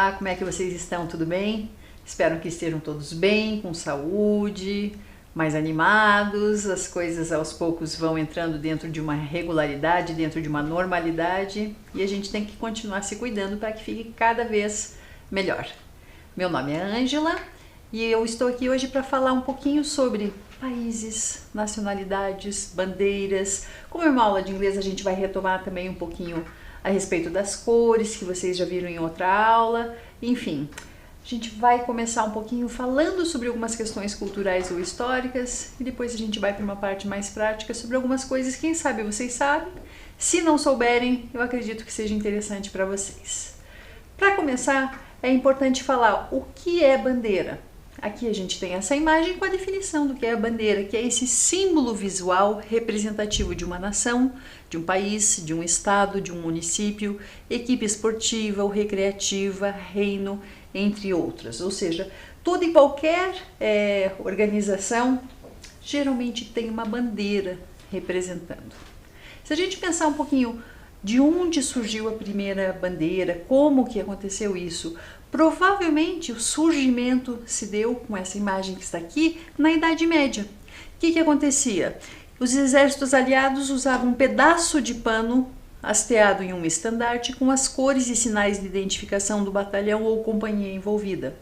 Olá, como é que vocês estão? Tudo bem? Espero que estejam todos bem, com saúde, mais animados, as coisas aos poucos vão entrando dentro de uma regularidade, dentro de uma normalidade e a gente tem que continuar se cuidando para que fique cada vez melhor. Meu nome é Ângela e eu estou aqui hoje para falar um pouquinho sobre países, nacionalidades, bandeiras. Como é uma aula de inglês, a gente vai retomar também um pouquinho a respeito das cores, que vocês já viram em outra aula. Enfim, a gente vai começar um pouquinho falando sobre algumas questões culturais ou históricas e depois a gente vai para uma parte mais prática sobre algumas coisas, quem sabe vocês sabem. Se não souberem, eu acredito que seja interessante para vocês. Para começar, é importante falar o que é bandeira. Aqui a gente tem essa imagem com a definição do que é a bandeira, que é esse símbolo visual representativo de uma nação, de um país, de um estado, de um município, equipe esportiva ou recreativa, reino, entre outras. Ou seja, toda e qualquer organização geralmente tem uma bandeira representando. Se a gente pensar um pouquinho de onde surgiu a primeira bandeira, como que aconteceu isso, provavelmente o surgimento se deu com essa imagem que está aqui na Idade Média. O que acontecia? Os exércitos aliados usavam um pedaço de pano hasteado em um estandarte com as cores e sinais de identificação do batalhão ou companhia envolvida.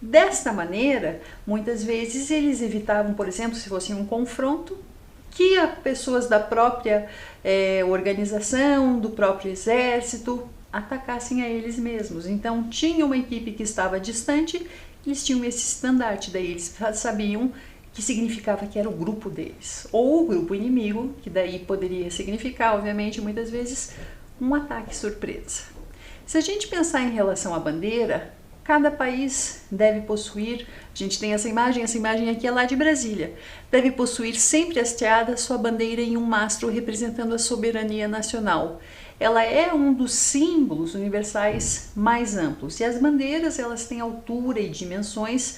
Desta maneira, muitas vezes eles evitavam, por exemplo, se fosse um confronto, que as pessoas da própria organização, do próprio exército, atacassem a eles mesmos. Então, tinha uma equipe que estava distante, eles tinham esse estandarte, daí eles sabiam que significava que era o grupo deles, ou o grupo inimigo, que daí poderia significar, obviamente, muitas vezes, um ataque surpresa. Se a gente pensar em relação à bandeira, cada país deve possuir, a gente tem essa imagem aqui é lá de Brasília, deve possuir sempre hasteada sua bandeira em um mastro representando a soberania nacional. Ela é um dos símbolos universais mais amplos e as bandeiras elas têm altura e dimensões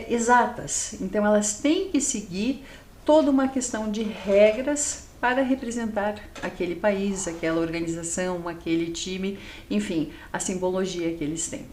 exatas, então elas têm que seguir toda uma questão de regras para representar aquele país, aquela organização, aquele time, enfim, a simbologia que eles têm.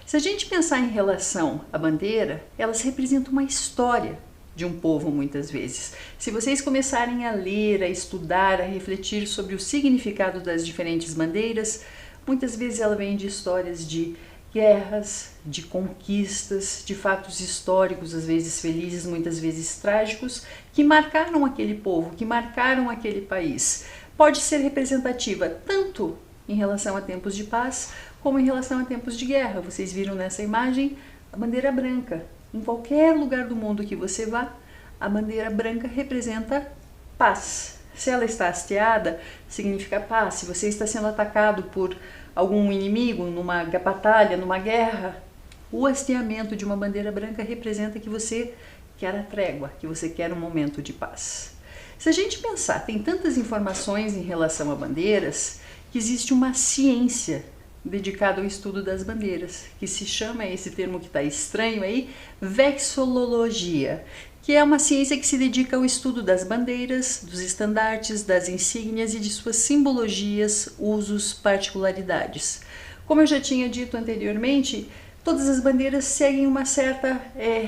Se a gente pensar em relação à bandeira, elas representam uma história de um povo muitas vezes. Se vocês começarem a ler, a estudar, a refletir sobre o significado das diferentes bandeiras, muitas vezes ela vem de histórias de guerras, de conquistas, de fatos históricos, às vezes felizes, muitas vezes trágicos, que marcaram aquele povo, que marcaram aquele país. Pode ser representativa tanto em relação a tempos de paz, como em relação a tempos de guerra. Vocês viram nessa imagem a bandeira branca. Em qualquer lugar do mundo que você vá, a bandeira branca representa paz. Se ela está hasteada, significa paz. Se você está sendo atacado por algum inimigo, numa batalha, numa guerra, o hasteamento de uma bandeira branca representa que você quer a trégua, que você quer um momento de paz. Se a gente pensar, tem tantas informações em relação a bandeiras, que existe uma ciência dedicada ao estudo das bandeiras, que se chama, esse termo que está estranho aí, vexilologia, que é uma ciência que se dedica ao estudo das bandeiras, dos estandartes, das insígnias e de suas simbologias, usos, particularidades. Como eu já tinha dito anteriormente, todas as bandeiras seguem uma certa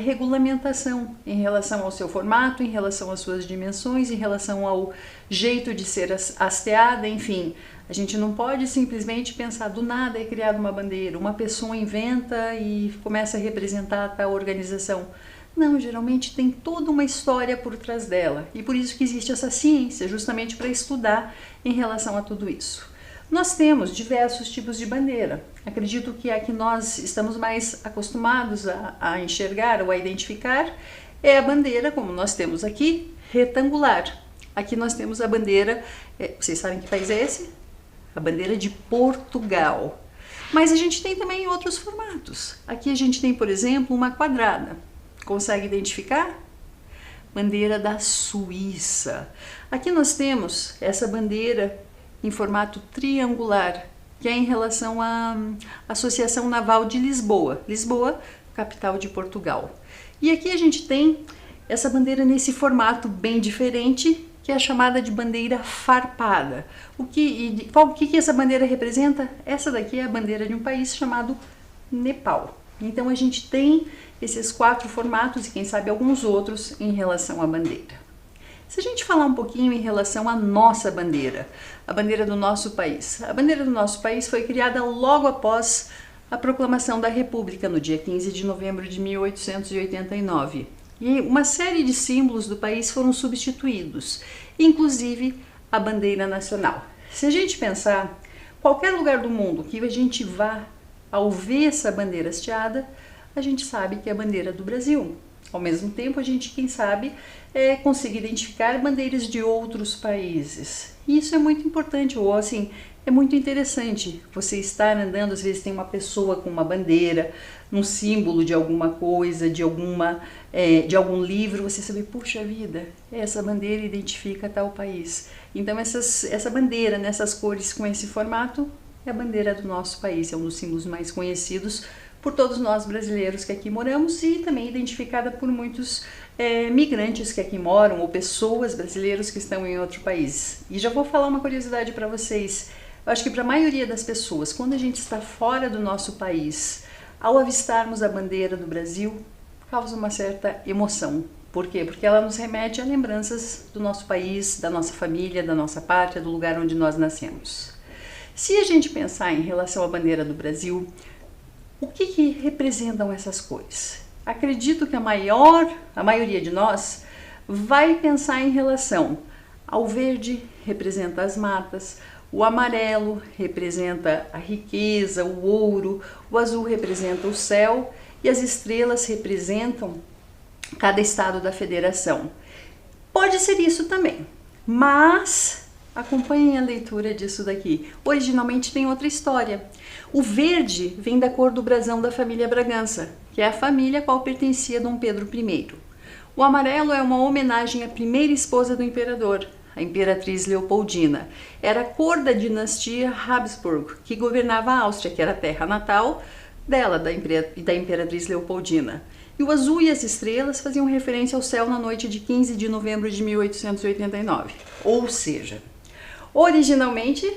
regulamentação em relação ao seu formato, em relação às suas dimensões, em relação ao jeito de ser hasteada, enfim. A gente não pode simplesmente pensar do nada é criada uma bandeira, uma pessoa inventa e começa a representar tal organização. Não, geralmente tem toda uma história por trás dela e por isso que existe essa ciência, justamente para estudar em relação a tudo isso. Nós temos diversos tipos de bandeira. Acredito que a que nós estamos mais acostumados a enxergar ou a identificar é a bandeira, como nós temos aqui, retangular. Aqui nós temos a bandeira, vocês sabem que país é esse? A bandeira de Portugal. Mas a gente tem também outros formatos. Aqui a gente tem, por exemplo, uma quadrada. Consegue identificar? Bandeira da Suíça. Aqui nós temos essa bandeira em formato triangular, que é em relação à Associação Naval de Lisboa. Lisboa, capital de Portugal. E aqui a gente tem essa bandeira nesse formato bem diferente, que é chamada de bandeira farpada. O que essa bandeira representa? Essa daqui é a bandeira de um país chamado Nepal. Então a gente tem esses 4 formatos e quem sabe alguns outros em relação à bandeira. Se a gente falar um pouquinho em relação à nossa bandeira, a bandeira do nosso país. A bandeira do nosso país foi criada logo após a proclamação da República, no dia 15 de novembro de 1889. E uma série de símbolos do país foram substituídos, inclusive a bandeira nacional. Se a gente pensar, qualquer lugar do mundo que a gente vá, ao ver essa bandeira hasteada, a gente sabe que é a bandeira do Brasil. Ao mesmo tempo, a gente, quem sabe, consegue identificar bandeiras de outros países. E isso é muito importante, ou assim, é muito interessante você estar andando, às vezes tem uma pessoa com uma bandeira, um símbolo de alguma coisa, de algum livro, você sabe, puxa vida, essa bandeira identifica tal país. Então essa bandeira nessas cores com esse formato é a bandeira do nosso país, é um dos símbolos mais conhecidos por todos nós brasileiros que aqui moramos e também identificada por muitos migrantes que aqui moram ou pessoas brasileiras que estão em outro país. E já vou falar uma curiosidade para vocês. Eu acho que para a maioria das pessoas, quando a gente está fora do nosso país, ao avistarmos a bandeira do Brasil, causa uma certa emoção. Por quê? Porque ela nos remete a lembranças do nosso país, da nossa família, da nossa pátria, do lugar onde nós nascemos. Se a gente pensar em relação à bandeira do Brasil, o que representam essas cores? Acredito que a maioria de nós vai pensar em relação ao verde, representa as matas, o amarelo representa a riqueza, o ouro, o azul representa o céu e as estrelas representam cada estado da federação. Pode ser isso também, mas acompanhem a leitura disso daqui. Originalmente tem outra história. O verde vem da cor do brasão da família Bragança, que é a família a qual pertencia Dom Pedro I. O amarelo é uma homenagem à primeira esposa do imperador, a imperatriz Leopoldina. Era a cor da dinastia Habsburgo, que governava a Áustria, que era a terra natal dela, da imperatriz Leopoldina. E o azul e as estrelas faziam referência ao céu na noite de 15 de novembro de 1889. Ou seja, originalmente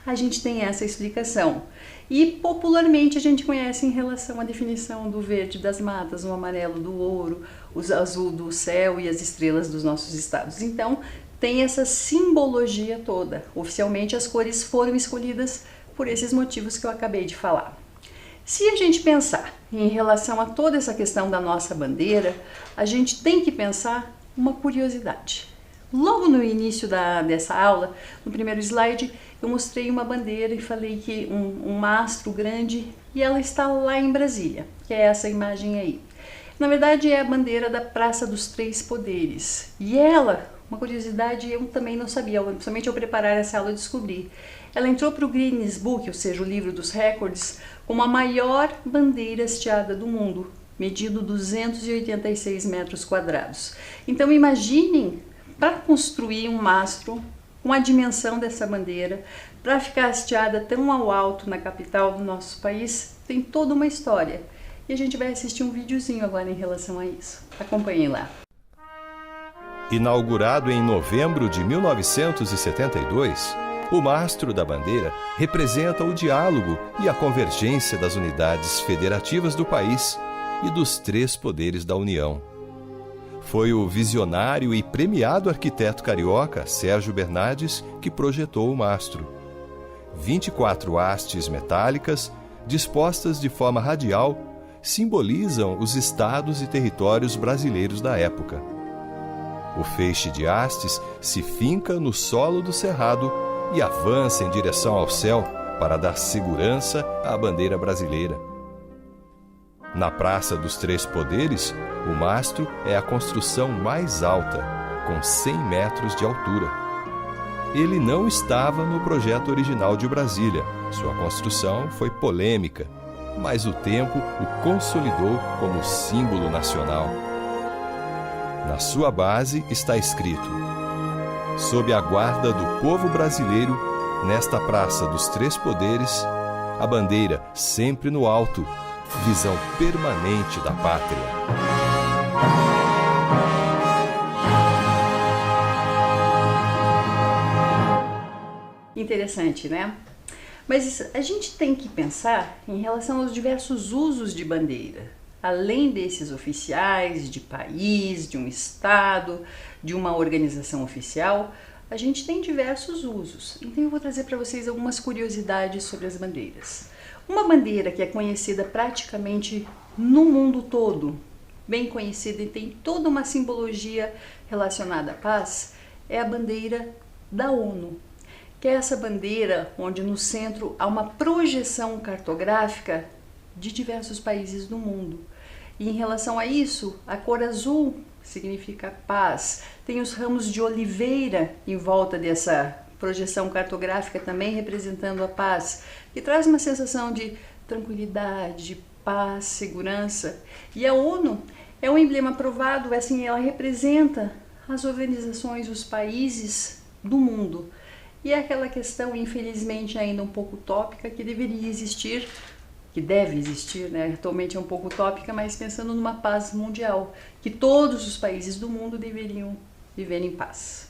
a gente tem essa explicação. E popularmente a gente conhece em relação à definição do verde das matas, o amarelo do ouro, o azul do céu e as estrelas dos nossos estados. Então, tem essa simbologia toda. Oficialmente as cores foram escolhidas por esses motivos que eu acabei de falar. Se a gente pensar em relação a toda essa questão da nossa bandeira, a gente tem que pensar uma curiosidade. Logo no início dessa aula, no primeiro slide, eu mostrei uma bandeira e falei que um mastro grande, e ela está lá em Brasília, que é essa imagem aí. Na verdade é a bandeira da Praça dos Três Poderes. E ela, uma curiosidade, eu também não sabia, somente ao preparar essa aula eu descobri. Ela entrou para o Guinness Book, ou seja, o livro dos recordes, como a maior bandeira hasteada do mundo, medindo 286 metros quadrados. Então imaginem, para construir um mastro com a dimensão dessa bandeira, para ficar hasteada tão ao alto na capital do nosso país, tem toda uma história. E a gente vai assistir um videozinho agora em relação a isso. Acompanhem lá. Inaugurado em novembro de 1972, o mastro da bandeira representa o diálogo e a convergência das unidades federativas do país e dos 3 poderes da União. Foi o visionário e premiado arquiteto carioca Sérgio Bernardes que projetou o mastro. 24 hastes metálicas, dispostas de forma radial, simbolizam os estados e territórios brasileiros da época. O feixe de hastes se finca no solo do cerrado e avança em direção ao céu para dar segurança à bandeira brasileira. Na Praça dos Três Poderes, o mastro é a construção mais alta, com 100 metros de altura. Ele não estava no projeto original de Brasília. Sua construção foi polêmica, mas o tempo o consolidou como símbolo nacional. Na sua base está escrito: sob a guarda do povo brasileiro, nesta Praça dos Três Poderes, a bandeira sempre no alto, visão permanente da pátria. interessante, né? Mas a gente tem que pensar em relação aos diversos usos de bandeira. Além desses oficiais, de país, de um estado, de uma organização oficial, a gente tem diversos usos. Então eu vou trazer para vocês algumas curiosidades sobre as bandeiras. Uma bandeira que é conhecida praticamente no mundo todo, bem conhecida e tem toda uma simbologia relacionada à paz, é a bandeira da ONU, que é essa bandeira onde no centro há uma projeção cartográfica de diversos países do mundo. E em relação a isso, a cor azul significa paz. Tem os ramos de oliveira em volta dessa projeção cartográfica também representando a paz, que traz uma sensação de tranquilidade, paz, segurança. E a ONU é um emblema provado, assim, ela representa as organizações, os países do mundo. E é aquela questão, infelizmente, ainda um pouco utópica, que deveria existir, que deve existir, né? Atualmente é um pouco utópica, mas pensando numa paz mundial, que todos os países do mundo deveriam viver em paz.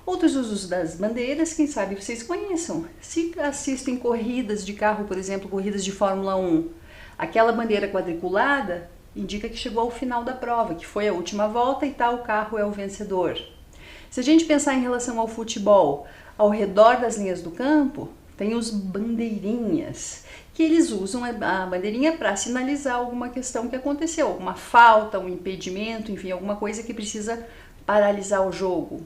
Outros usos das bandeiras, quem sabe vocês conheçam. Se assistem corridas de carro, por exemplo, corridas de Fórmula 1, aquela bandeira quadriculada indica que chegou ao final da prova, que foi a última volta e tal carro é o vencedor. Se a gente pensar em relação ao futebol, ao redor das linhas do campo, tem os bandeirinhas, que eles usam a bandeirinha para sinalizar alguma questão que aconteceu, alguma falta, um impedimento, enfim, alguma coisa que precisa paralisar o jogo.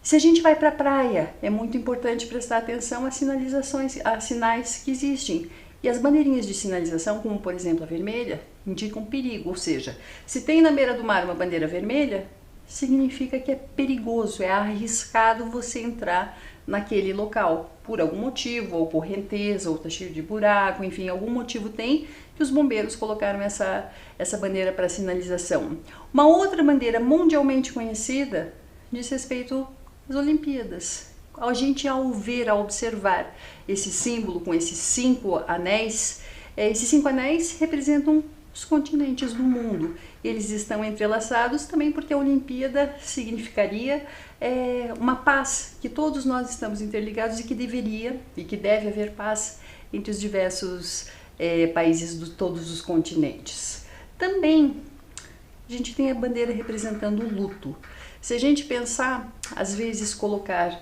Se a gente vai para a praia, é muito importante prestar atenção às sinalizações, a sinais que existem. E as bandeirinhas de sinalização, como por exemplo a vermelha, indicam perigo, ou seja, se tem na beira do mar uma bandeira vermelha, significa que é perigoso, é arriscado você entrar naquele local, por algum motivo, ou correnteza, ou tá cheio de buraco, enfim, algum motivo tem que os bombeiros colocaram essa bandeira para sinalização. Uma outra bandeira mundialmente conhecida diz respeito às Olimpíadas. A gente, ao ver, ao observar esse símbolo com esses 5 anéis, esses 5 anéis representam os continentes do mundo. Eles estão entrelaçados também porque a Olimpíada significaria uma paz, que todos nós estamos interligados e que deveria e que deve haver paz entre os diversos países de todos os continentes. Também a gente tem a bandeira representando o luto. Se a gente pensar, às vezes colocar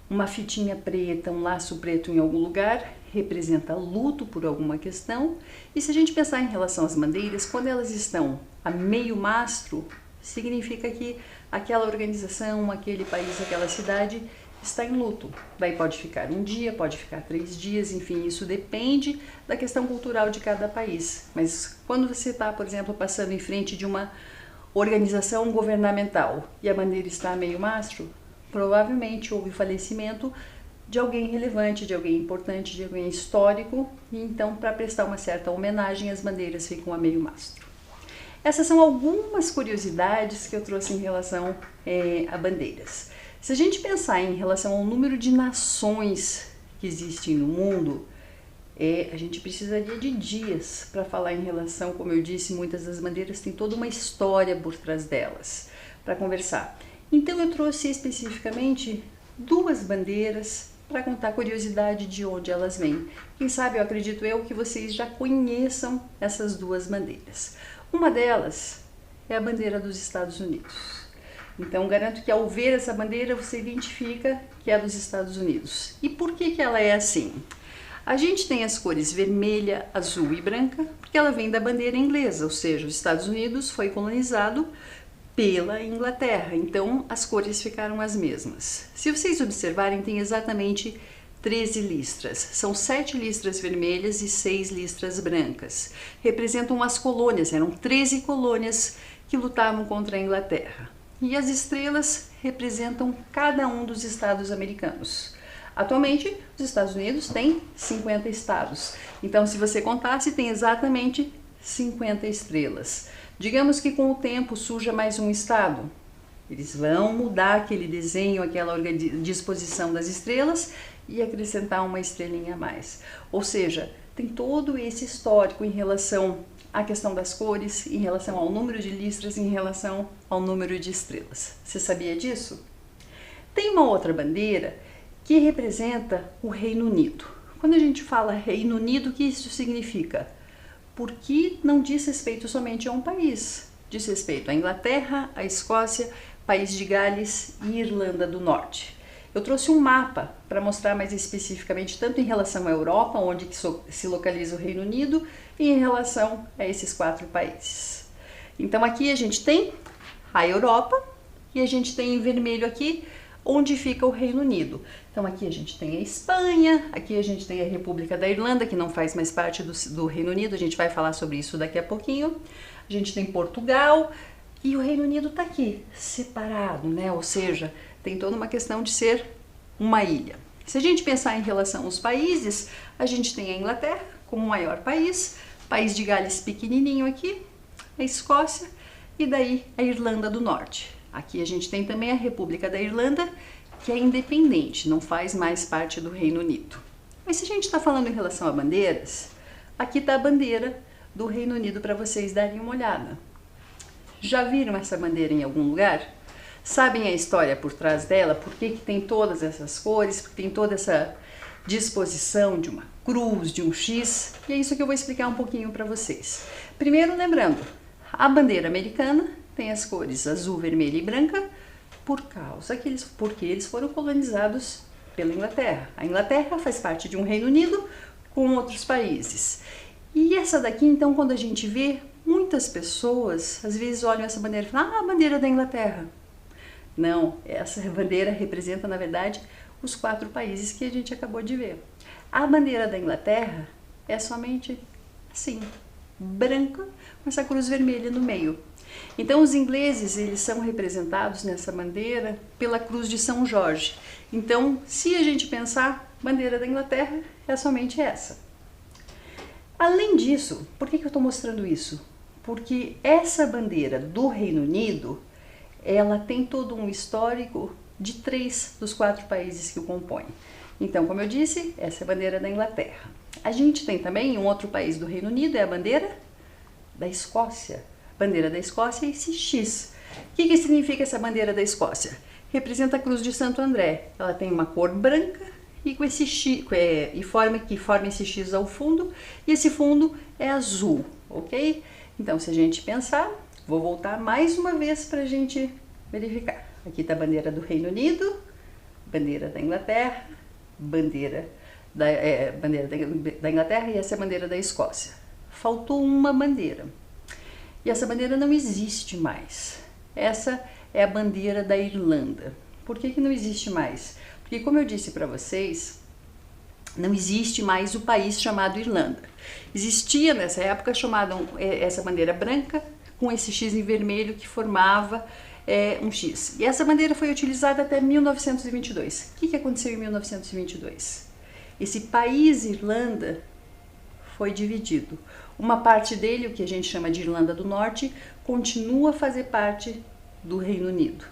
uma fitinha preta, um laço preto em algum lugar, representa luto por alguma questão. E se a gente pensar em relação às bandeiras, quando elas estão a meio mastro, significa que aquela organização, aquele país, aquela cidade está em luto. Daí pode ficar um dia, pode ficar 3 dias, enfim, isso depende da questão cultural de cada país. Mas quando você está, por exemplo, passando em frente de uma organização governamental e a bandeira está a meio mastro, provavelmente houve falecimento de alguém relevante, de alguém importante, de alguém histórico, e então, para prestar uma certa homenagem, as bandeiras ficam a meio mastro. Essas são algumas curiosidades que eu trouxe em relação a bandeiras. Se a gente pensar em relação ao número de nações que existem no mundo, a gente precisaria de dias para falar em relação, como eu disse, muitas das bandeiras têm toda uma história por trás delas, para conversar. Então eu trouxe especificamente 2 bandeiras para contar a curiosidade de onde elas vêm. Quem sabe, eu acredito que vocês já conheçam essas 2 bandeiras. Uma delas é a bandeira dos Estados Unidos. Então garanto que ao ver essa bandeira você identifica que é dos Estados Unidos. E por que ela é assim? A gente tem as cores vermelha, azul e branca, porque ela vem da bandeira inglesa, ou seja, os Estados Unidos foi colonizado pela Inglaterra, então as cores ficaram as mesmas. Se vocês observarem, tem exatamente 13 listras. São 7 listras vermelhas e 6 listras brancas. Representam as colônias, eram 13 colônias que lutavam contra a Inglaterra. E as estrelas representam cada um dos estados americanos. Atualmente, os Estados Unidos têm 50 estados. Então, se você contasse, tem exatamente 50 estrelas. Digamos que com o tempo surja mais um estado. Eles vão mudar aquele desenho, aquela disposição das estrelas e acrescentar uma estrelinha a mais. Ou seja, tem todo esse histórico em relação à questão das cores, em relação ao número de listras, em relação ao número de estrelas. Você sabia disso? Tem uma outra bandeira que representa o Reino Unido. Quando a gente fala Reino Unido, o que isso significa? Porque não diz respeito somente a um país, diz respeito à Inglaterra, à Escócia, País de Gales e Irlanda do Norte. Eu trouxe um mapa para mostrar mais especificamente tanto em relação à Europa, onde se localiza o Reino Unido, e em relação a esses 4 países. Então aqui a gente tem a Europa e a gente tem em vermelho aqui onde fica o Reino Unido. Então aqui a gente tem a Espanha, aqui a gente tem a República da Irlanda, que não faz mais parte do Reino Unido, a gente vai falar sobre isso daqui a pouquinho. A gente tem Portugal e o Reino Unido está aqui, separado, né? Ou seja, tem toda uma questão de ser uma ilha. Se a gente pensar em relação aos países, a gente tem a Inglaterra como o maior país, País de Gales pequenininho aqui, a Escócia e daí a Irlanda do Norte. Aqui a gente tem também a República da Irlanda, que é independente, não faz mais parte do Reino Unido. Mas se a gente está falando em relação a bandeiras, aqui está a bandeira do Reino Unido para vocês darem uma olhada. Já viram essa bandeira em algum lugar? Sabem a história por trás dela? Por que tem todas essas cores? Por que tem toda essa disposição de uma cruz, de um X? E é isso que eu vou explicar um pouquinho para vocês. Primeiro, lembrando, a bandeira americana tem as cores azul, vermelha e branca porque eles foram colonizados pela Inglaterra. A Inglaterra faz parte de um Reino Unido com outros países. E essa daqui, então, quando a gente vê, muitas pessoas às vezes olham essa bandeira e falam: a bandeira da Inglaterra. Não, essa bandeira representa, na verdade, os 4 países que a gente acabou de ver. A bandeira da Inglaterra é somente assim, branca, com essa cruz vermelha no meio. Então os ingleses, eles são representados nessa bandeira pela cruz de São Jorge. Então, se a gente pensar, bandeira da Inglaterra é somente essa. Além disso, por que eu estou mostrando isso? Porque essa bandeira do Reino Unido, ela tem todo um histórico de 3 dos 4 países que o compõem. Então, como eu disse, essa é a bandeira da Inglaterra. A gente tem também um outro país do Reino Unido, é a bandeira da Escócia. Bandeira da Escócia é esse X. O que significa essa bandeira da Escócia? Representa a cruz de Santo André. Ela tem uma cor branca e com esse X, que forma esse X ao fundo, e esse fundo é azul, ok? Então, se a gente pensar, vou voltar mais uma vez para a gente verificar. Aqui está a bandeira do Reino Unido, bandeira da Inglaterra, bandeira da Inglaterra e essa é a bandeira da Escócia. Faltou uma bandeira. E essa bandeira não existe mais. Essa é a bandeira da Irlanda. Por que não existe mais? Porque, como eu disse para vocês, não existe mais o país chamado Irlanda. Existia nessa época essa bandeira branca com esse X em vermelho que formava um X. E essa bandeira foi utilizada até 1922. O que aconteceu em 1922? Esse país Irlanda foi dividido. Uma parte dele, o que a gente chama de Irlanda do Norte, continua a fazer parte do Reino Unido.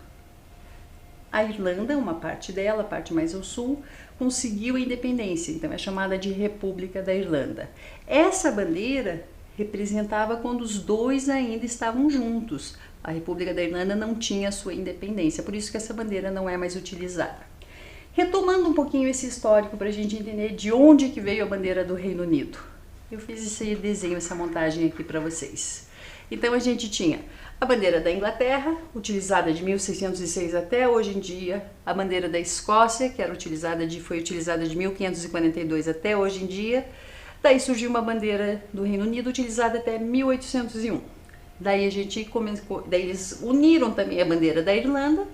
A Irlanda, uma parte dela, a parte mais ao sul, conseguiu a independência, então é chamada de República da Irlanda. Essa bandeira representava quando os dois ainda estavam juntos. A República da Irlanda não tinha a sua independência, por isso que essa bandeira não é mais utilizada. Retomando um pouquinho esse histórico para a gente entender de onde que veio a bandeira do Reino Unido. Eu fiz esse desenho, essa montagem aqui para vocês. Então a gente tinha a bandeira da Inglaterra, utilizada de 1606 até hoje em dia, a bandeira da Escócia, que foi utilizada de 1542 até hoje em dia. Daí surgiu uma bandeira do Reino Unido utilizada até 1801. Daí eles uniram também a bandeira da Irlanda,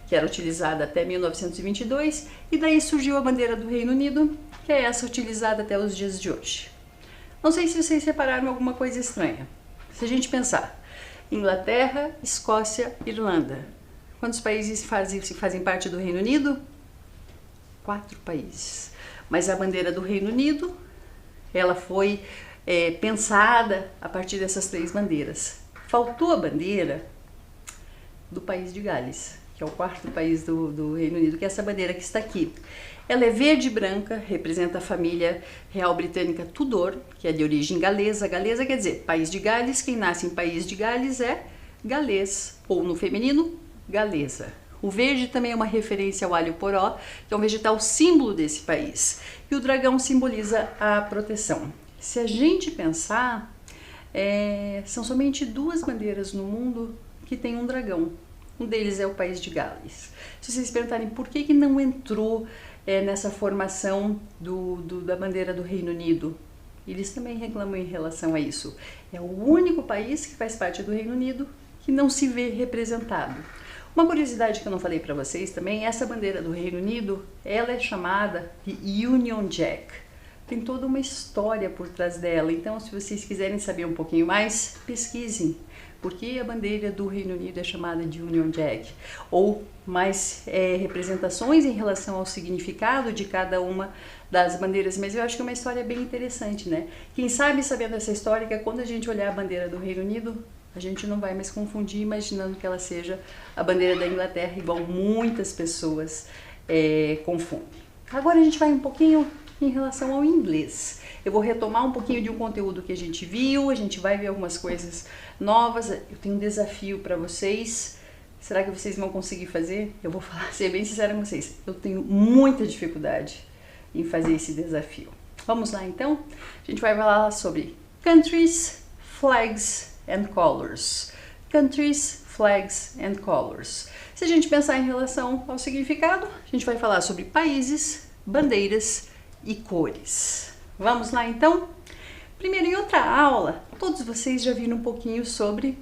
que era utilizada até 1922, e daí surgiu a bandeira do Reino Unido, que é essa utilizada até os dias de hoje. Não sei se vocês repararam alguma coisa estranha. Se a gente pensar, Inglaterra, Escócia, Irlanda. Quantos países fazem parte do Reino Unido? 4 países. Mas a bandeira do Reino Unido, ela foi pensada a partir dessas 3 bandeiras. Faltou a bandeira do País de Gales, que é o 4º país do Reino Unido, que é essa bandeira que está aqui. Ela é verde e branca, representa a família real britânica Tudor, que é de origem galesa. Galesa quer dizer País de Gales, quem nasce em País de Gales é galês, ou no feminino, galesa, O verde também é uma referência ao alho poró, que é um vegetal símbolo desse país. E o dragão simboliza a proteção. Se a gente pensar, são somente 2 bandeiras no mundo que tem um dragão. Um deles é o país de Gales. Se vocês perguntarem por que não entrou nessa formação da bandeira do Reino Unido, eles também reclamam em relação a isso. É o único país que faz parte do Reino Unido que não se vê representado. Uma curiosidade que eu não falei para vocês também, essa bandeira do Reino Unido, ela é chamada de Union Jack. Tem toda uma história por trás dela, então se vocês quiserem saber um pouquinho mais, pesquisem. Por que a bandeira do Reino Unido é chamada de Union Jack? Ou mais representações em relação ao significado de cada uma das bandeiras. Mas eu acho que é uma história bem interessante, né? Quem sabe, sabendo essa história, que quando a gente olhar a bandeira do Reino Unido, a gente não vai mais confundir imaginando que ela seja a bandeira da Inglaterra, igual muitas pessoas confundem. Agora a gente vai um pouquinho em relação ao inglês. Eu vou retomar um pouquinho de um conteúdo que a gente viu, a gente vai ver algumas coisas novas. Eu tenho um desafio para vocês. Será que vocês vão conseguir fazer? Eu vou ser bem sincera com vocês. Eu tenho muita dificuldade em fazer esse desafio. Vamos lá então? A gente vai falar sobre countries, flags and colors. Countries, flags and colors. Se a gente pensar em relação ao significado, a gente vai falar sobre países, bandeiras e cores. Vamos lá então? Primeiro, em outra aula, todos vocês já viram um pouquinho sobre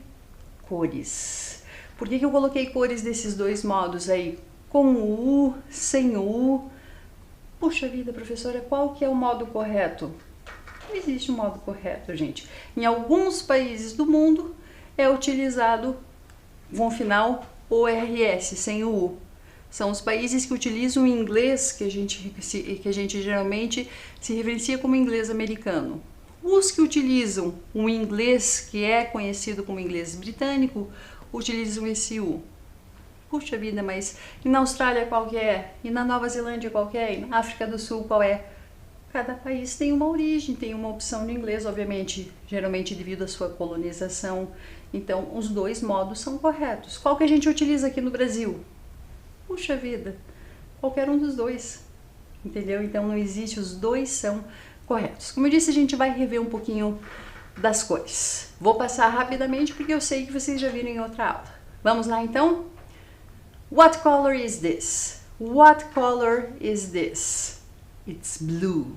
cores. Por que eu coloquei cores desses 2 modos aí? Com o U, sem o U. Puxa vida, professora, qual que é o modo correto? Não existe um modo correto, gente. Em alguns países do mundo é utilizado com o final ORS, sem o U. São os países que utilizam o inglês, que a gente geralmente se referencia como inglês americano. Os que utilizam o inglês, que é conhecido como inglês britânico, utilizam esse U. Puxa vida, mas e na Austrália qual que é? E na Nova Zelândia qual que é? E na África do Sul qual é? Cada país tem uma origem, tem uma opção no inglês, obviamente, geralmente devido à sua colonização. Então, os 2 modos são corretos. Qual que a gente utiliza aqui no Brasil? Puxa vida, qualquer um dos 2, entendeu? Então não existe, os 2 são corretos. Como eu disse, a gente vai rever um pouquinho das cores. Vou passar rapidamente porque eu sei que vocês já viram em outra aula. Vamos lá então? What color is this? What color is this? It's blue.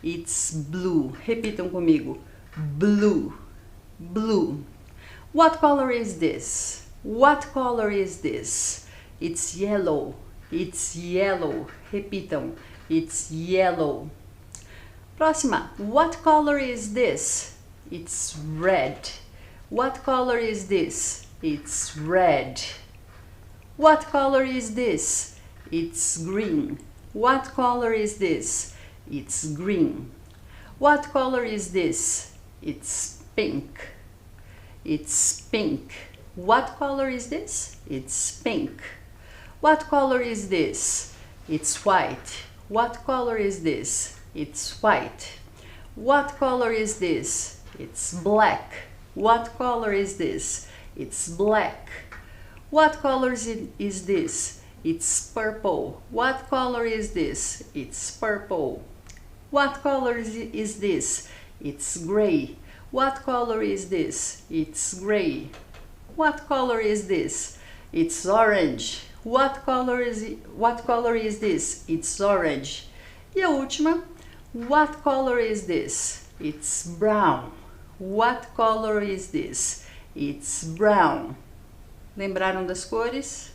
It's blue. Repitam comigo. Blue. Blue. What color is this? What color is this? It's yellow. It's yellow. Repitam. It's yellow. Próxima. What color is this? It's red. What color is this? It's red. What color is this? It's green. What color is this? It's green. What color is this? It's pink. It's pink. What color is this? It's pink. What color is this? It's white. What color is this? It's white. What color is this? It's black. What color is this? It's black. What color is this? It's purple. What color is this? It's purple. What color is this? It's gray. What color is this? It's gray. What color is this? It's orange. What color is this? It's orange. E a última, what color is this? It's brown. What color is this? It's brown. Lembraram das cores?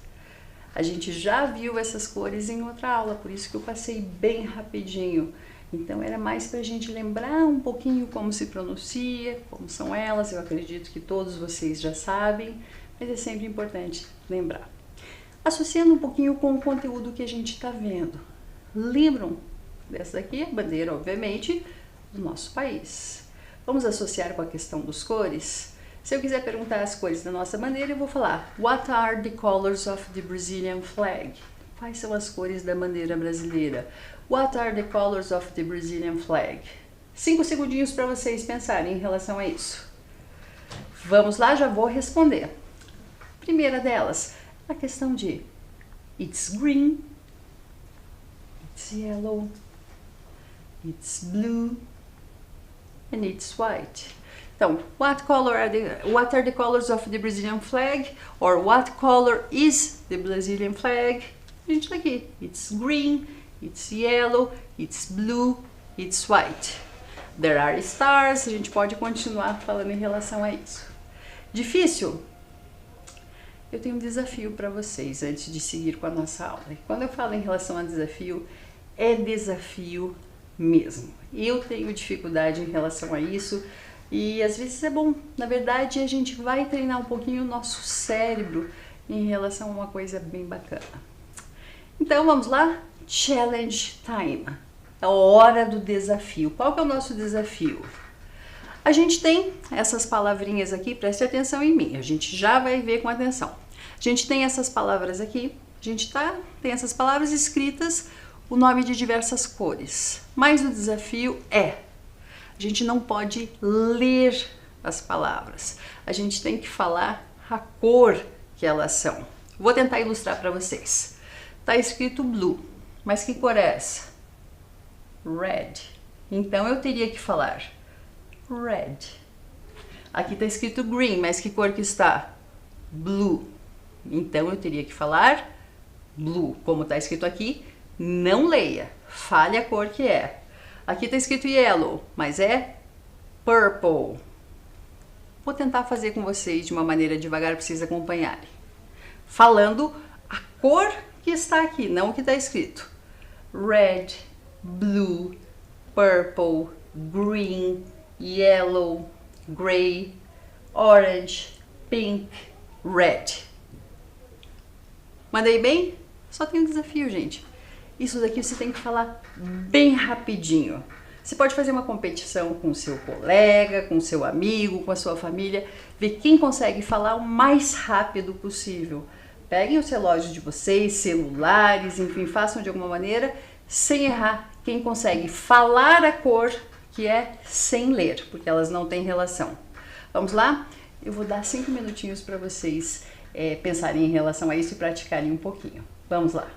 A gente já viu essas cores em outra aula, por isso que eu passei bem rapidinho. Então era mais para a gente lembrar um pouquinho como se pronuncia, como são elas. Eu acredito que todos vocês já sabem, mas é sempre importante lembrar. Associando um pouquinho com o conteúdo que a gente está vendo. Lembram dessa daqui? A bandeira, obviamente, do nosso país. Vamos associar com a questão dos cores? Se eu quiser perguntar as cores da nossa bandeira, eu vou falar What are the colors of the Brazilian flag? Quais são as cores da bandeira brasileira? What are the colors of the Brazilian flag? 5 segundinhos para vocês pensarem em relação a isso. Vamos lá, já vou responder. Primeira delas, a questão de It's green. It's yellow. It's blue. And it's white. Então, what are the colors of the Brazilian flag? Or what color is the Brazilian flag? A gente tá aqui. It's green, it's yellow, it's blue, it's white. There are stars. A gente pode continuar falando em relação a isso. Difícil? Eu tenho um desafio para vocês antes de seguir com a nossa aula. E quando eu falo em relação a desafio, é desafio mesmo. Eu tenho dificuldade em relação a isso e às vezes é bom. Na verdade, a gente vai treinar um pouquinho o nosso cérebro em relação a uma coisa bem bacana. Então vamos lá? Challenge time. A hora do desafio. Qual que é o nosso desafio? A gente tem essas palavrinhas aqui, preste atenção em mim, a gente já vai ver com atenção. A gente tem essas palavras aqui, a gente tem essas palavras escritas, o nome de diversas cores. Mas o desafio é, a gente não pode ler as palavras, a gente tem que falar a cor que elas são. Vou tentar ilustrar para vocês. Tá escrito blue, mas que cor é essa? Red. Então eu teria que falar red. Aqui está escrito green, mas que cor que está? Blue. Então eu teria que falar blue. Como está escrito aqui, não leia. Fale a cor que é. Aqui está escrito yellow, mas é purple. Vou tentar fazer com vocês de uma maneira devagar para vocês acompanharem. Falando a cor que está aqui, não o que está escrito. Red, blue, purple, green, yellow, gray, orange, pink, red. Mandei bem? Só tem um desafio, gente. Isso daqui você tem que falar bem rapidinho. Você pode fazer uma competição com o seu colega, com o seu amigo, com a sua família, ver quem consegue falar o mais rápido possível. Peguem os relógios de vocês, celulares, enfim, façam de alguma maneira, sem errar, quem consegue falar a cor que é sem ler, porque elas não têm relação. Vamos lá? Eu vou dar 5 minutinhos para vocês pensarem em relação a isso e praticarem um pouquinho. Vamos lá!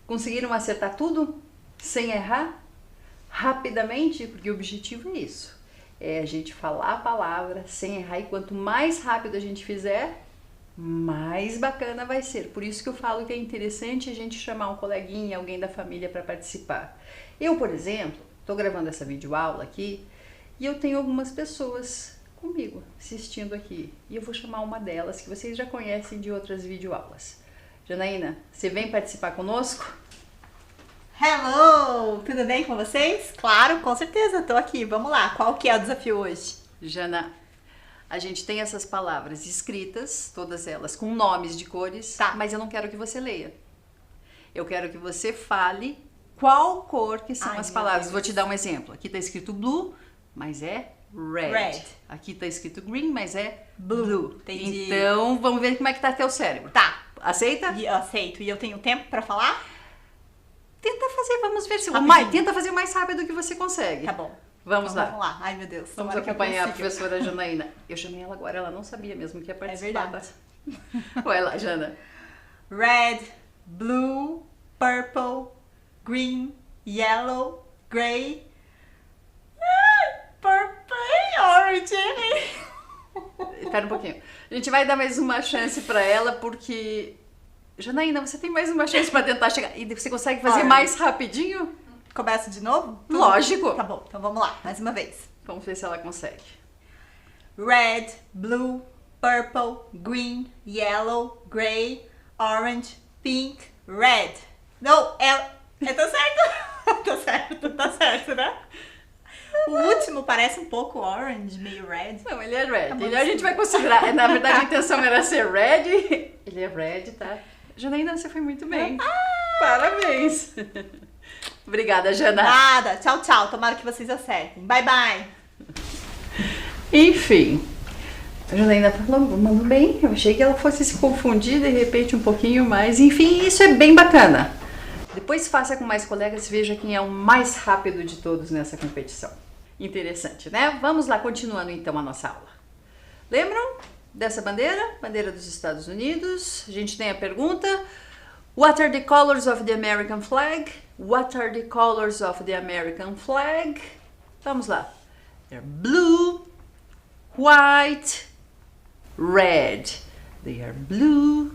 Conseguiram acertar tudo sem errar? Rapidamente? Porque o objetivo é isso. É a gente falar a palavra sem errar, e quanto mais rápido a gente fizer, mais bacana vai ser. Por isso que eu falo que é interessante a gente chamar um coleguinha, alguém da família para participar. Eu, por exemplo, estou gravando essa videoaula aqui e eu tenho algumas pessoas comigo assistindo aqui. E eu vou chamar uma delas que vocês já conhecem de outras videoaulas. Janaína, você vem participar conosco? Hello! Tudo bem com vocês? Claro, com certeza, tô aqui. Vamos lá, qual que é o desafio hoje? Jana, a gente tem essas palavras escritas, todas elas com nomes de cores, Tá. Mas eu não quero que você leia. Eu quero que você fale qual cor que são Ai, as meu palavras. Deus. Vou te dar um exemplo. Aqui tá escrito blue, mas é red. Red. Aqui tá escrito green, mas é blue. Entendi. Então, vamos ver como é que tá teu cérebro. Tá, Aceita? e eu aceito. E eu tenho tempo pra falar? Tenta fazer, vamos ver se... Rapidinho. Tenta fazer o mais rápido que você consegue. Tá bom. Vamos Então lá. Vamos lá. Ai, meu Deus. Vamos tomara que eu acompanhar a consiga. professora Janaína. Eu chamei ela agora, ela não sabia mesmo que ia participar. verdade. Vai lá, Jana. Red, blue, purple, green, yellow, gray. Purple e orange. Espera um pouquinho. A gente vai dar mais uma chance pra ela, porque... Janaína, você tem mais uma chance pra tentar chegar. E você consegue fazer Olha. mais rapidinho? Começa de novo? Lógico. Tá bom, então vamos lá, mais uma vez. Vamos ver se ela consegue. Red, blue, purple, green, yellow, gray, orange, pink, red. Não, tá certo? tá certo, né? O último parece um pouco orange, meio red. Não, ele é red. Tá bom, A gente sim. vai considerar... Na verdade, a intenção era ser red. Ele é red, tá? Janaína, você foi muito bem. Parabéns. Obrigada, Jana. Nada, tchau, tchau. Tomara que vocês acertem. Bye, bye. Enfim, a Janaína falou, mandou bem. Eu achei que ela fosse se confundir de repente um pouquinho mais. Enfim, isso é bem bacana. Depois faça com mais colegas, veja quem é o mais rápido de todos nessa competição. Interessante, né? Vamos lá, continuando então a nossa aula. Lembram dessa bandeira? Bandeira dos Estados Unidos. A gente tem a pergunta: What are the colors of the American flag? What are the colors of the American flag? Vamos lá. They're blue, white, red. They are blue,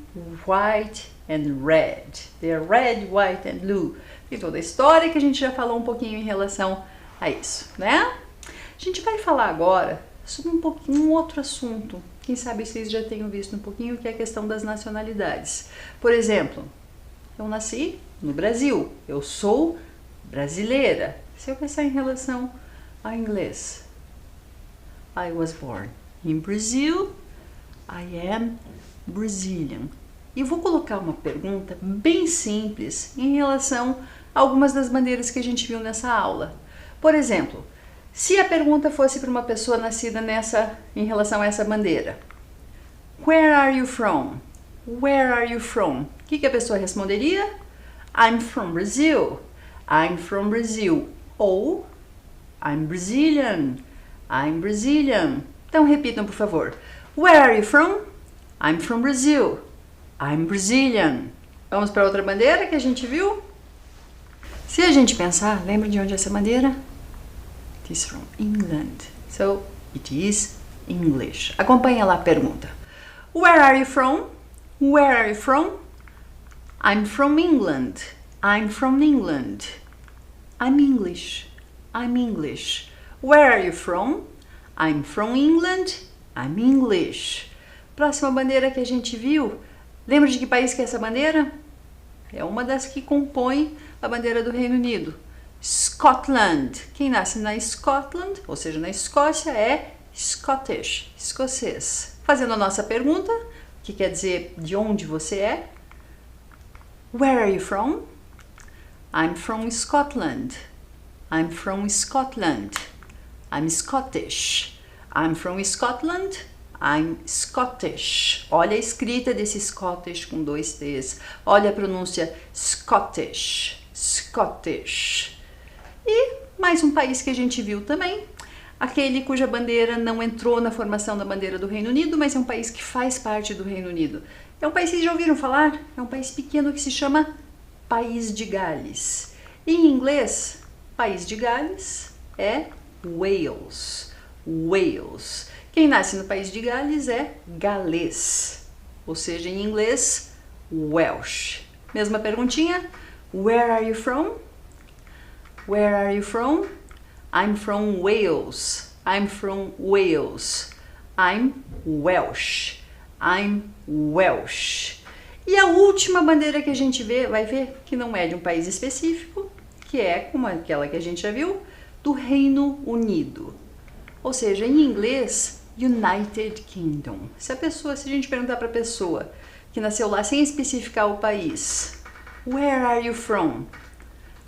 white and red. They are red, white and blue. Tem toda a história que a gente já falou um pouquinho em relação a isso, né? A gente vai falar agora sobre um outro assunto. Quem sabe vocês já tenham visto um pouquinho, que é a questão das nacionalidades. Por exemplo, eu nasci no Brasil, eu sou brasileira. Se eu pensar em relação ao inglês, I was born in Brazil, I am Brazilian. E vou colocar uma pergunta bem simples em relação a algumas das bandeiras que a gente viu nessa aula. Por exemplo, se a pergunta fosse para uma pessoa nascida em relação a essa bandeira, Where are you from? Where are you from? O que a pessoa responderia? I'm from Brazil. I'm from Brazil. Ou I'm Brazilian. I'm Brazilian. Então repitam, por favor. Where are you from? I'm from Brazil. I'm Brazilian. Vamos para outra bandeira que a gente viu? Se a gente pensar, lembra de onde é essa bandeira? It is from England. So, it is English. Acompanha lá a pergunta. Where are you from? Where are you from? I'm from England. I'm from England. I'm English. I'm English. Where are you from? I'm from England. I'm English. Próxima bandeira que a gente viu. Lembra de que país que é essa bandeira? É uma das que compõe a bandeira do Reino Unido. Scotland. Quem nasce na Scotland, ou seja, na Escócia, é Scottish, escocês. Fazendo a nossa pergunta, que quer dizer de onde você é. Where are you from? I'm from Scotland. I'm from Scotland. I'm Scottish. I'm from Scotland. I'm Scottish. Olha a escrita desse Scottish com 2 T's. Olha a pronúncia Scottish. Scottish. E mais um país que a gente viu também, aquele cuja bandeira não entrou na formação da bandeira do Reino Unido, mas é um país que faz parte do Reino Unido. É um país que vocês já ouviram falar? É um país pequeno que se chama País de Gales. Em inglês, País de Gales é Wales. Wales. Quem nasce no País de Gales é galês, ou seja, em inglês, Welsh. Mesma perguntinha. Where are you from? Where are you from? I'm from Wales. I'm from Wales. I'm Welsh. I'm Welsh. E a última bandeira que a gente vai ver, que não é de um país específico, que é como aquela que a gente já viu, do Reino Unido. Ou seja, em inglês, United Kingdom. Se a gente perguntar para a pessoa que nasceu lá sem especificar o país, Where are you from?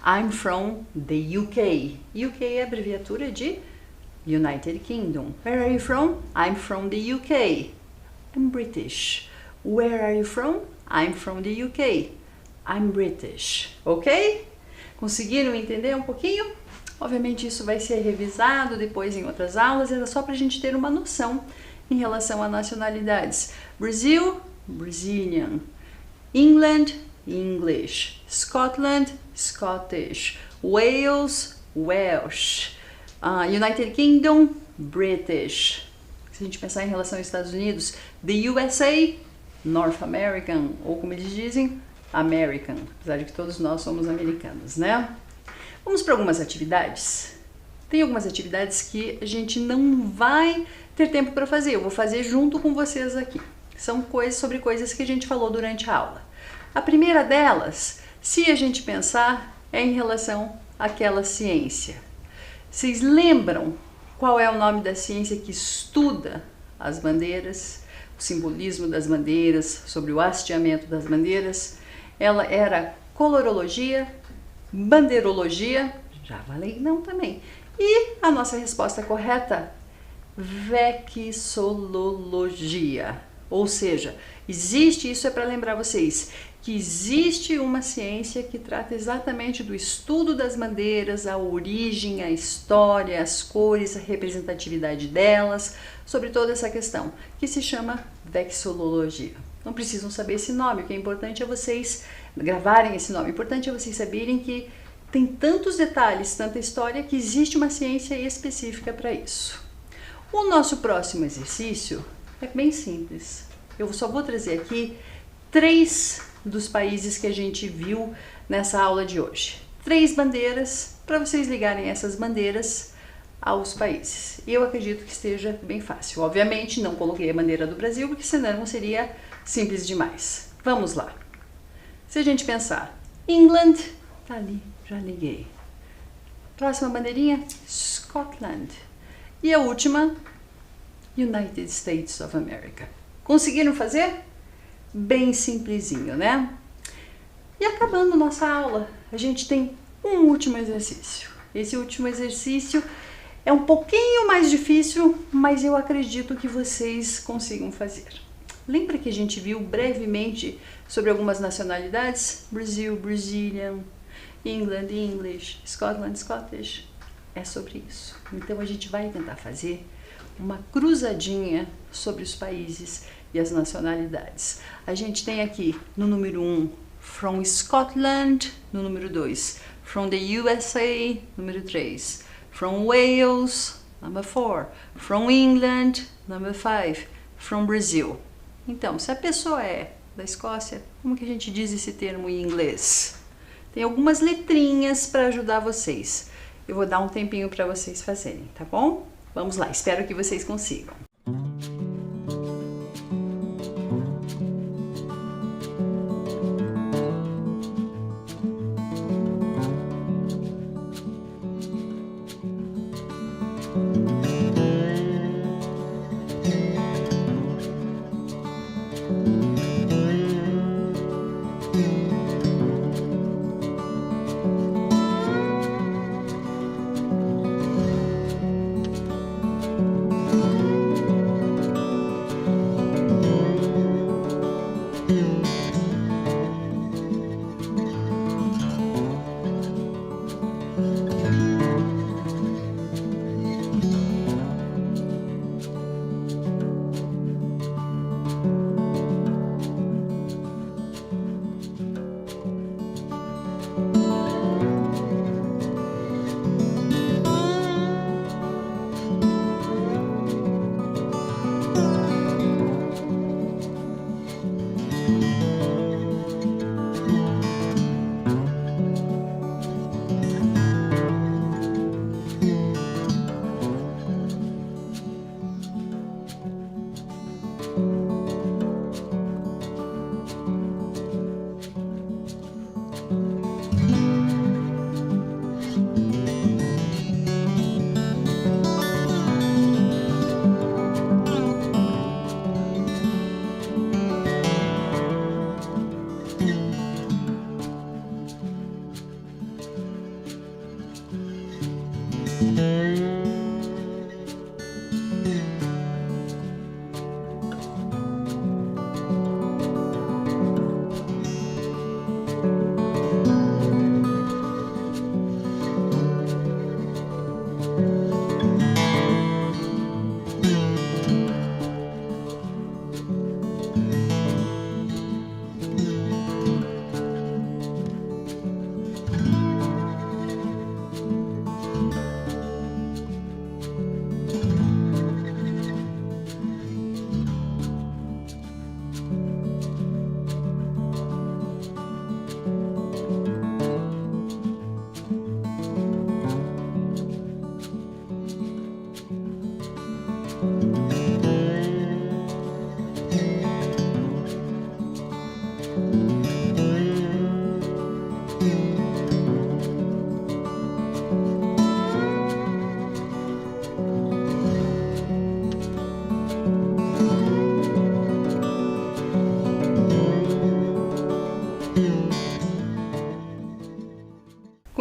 I'm from the UK. UK é a abreviatura de United Kingdom. Where are you from? I'm from the UK. I'm British. Where are you from? I'm from the UK. I'm British. Ok? Conseguiram entender um pouquinho? Obviamente isso vai ser revisado depois em outras aulas, era só para a gente ter uma noção em relação a nacionalidades. Brasil, Brazilian. England, English. Scotland, Scottish. Wales, Welsh. United Kingdom, British. Se a gente pensar em relação aos Estados Unidos, the USA, North American, ou como eles dizem, American, apesar de que todos nós somos americanos, né? Vamos para algumas atividades. Tem algumas atividades que a gente não vai ter tempo para fazer, eu vou fazer junto com vocês aqui. São sobre coisas que a gente falou durante a aula. A primeira delas, se a gente pensar, é em relação àquela ciência. Vocês lembram qual é o nome da ciência que estuda as bandeiras, o simbolismo das bandeiras, sobre o hasteamento das bandeiras? Ela era colorologia, bandeirologia, já falei não também. E a nossa resposta correta, vexilologia. Ou seja, existe, isso é para lembrar vocês, que existe uma ciência que trata exatamente do estudo das bandeiras, a origem, a história, as cores, a representatividade delas, sobre toda essa questão, que se chama vexilologia. não precisam saber esse nome. O que é importante é vocês gravarem esse nome. O importante é vocês saberem que tem tantos detalhes, tanta história, que existe uma ciência específica para isso. O nosso próximo exercício é bem simples. Eu só vou trazer aqui 3 dos países que a gente viu nessa aula de hoje. 3 bandeiras para vocês ligarem essas bandeiras aos países. E eu acredito que esteja bem fácil. Obviamente não coloquei a bandeira do Brasil, porque senão seria simples demais. Vamos lá. Se a gente pensar, England, tá ali, já liguei. Próxima bandeirinha, Scotland. E a última, United States of America. Conseguiram fazer? Bem simplesinho, né? E acabando nossa aula, a gente tem um último exercício. Esse último exercício é um pouquinho mais difícil, mas eu acredito que vocês consigam fazer. Lembra que a gente viu brevemente sobre algumas nacionalidades? Brasil, Brazilian, England, English, Scotland, Scottish. É sobre isso. Então a gente vai tentar fazer uma cruzadinha sobre os países e as nacionalidades. A gente tem aqui no número 1, from Scotland, no número 2, from the USA, número 3, from Wales, number 4, from England, number 5, from Brazil. Então, se a pessoa é da Escócia, como que a gente diz esse termo em inglês? Tem algumas letrinhas para ajudar vocês. Eu vou dar um tempinho para vocês fazerem, tá bom? Vamos lá, espero que vocês consigam.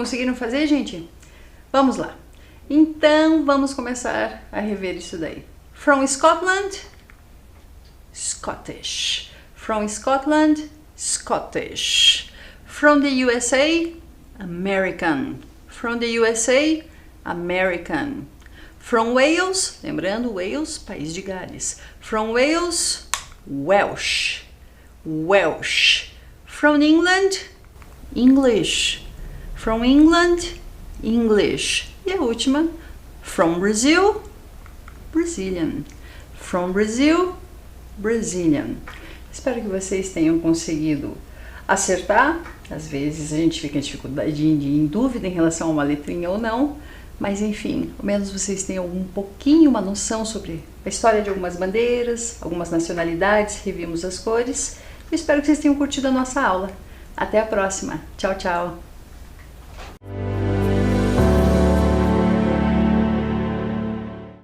Conseguiram fazer, gente? Vamos lá. Então, vamos começar a rever isso daí. From Scotland, Scottish. From Scotland, Scottish. From the USA, American. From the USA, American. From Wales, lembrando, Wales, País de Gales. From Wales, Welsh. Welsh. From England, English. From England, English. E a última, from Brazil, Brazilian. From Brazil, Brazilian. Espero que vocês tenham conseguido acertar. Às vezes a gente fica em dúvida em relação a uma letrinha ou não, mas enfim, ao menos vocês tenham um pouquinho uma noção sobre a história de algumas bandeiras, algumas nacionalidades, revimos as cores. Eu espero que vocês tenham curtido a nossa aula. Até a próxima. Tchau, tchau.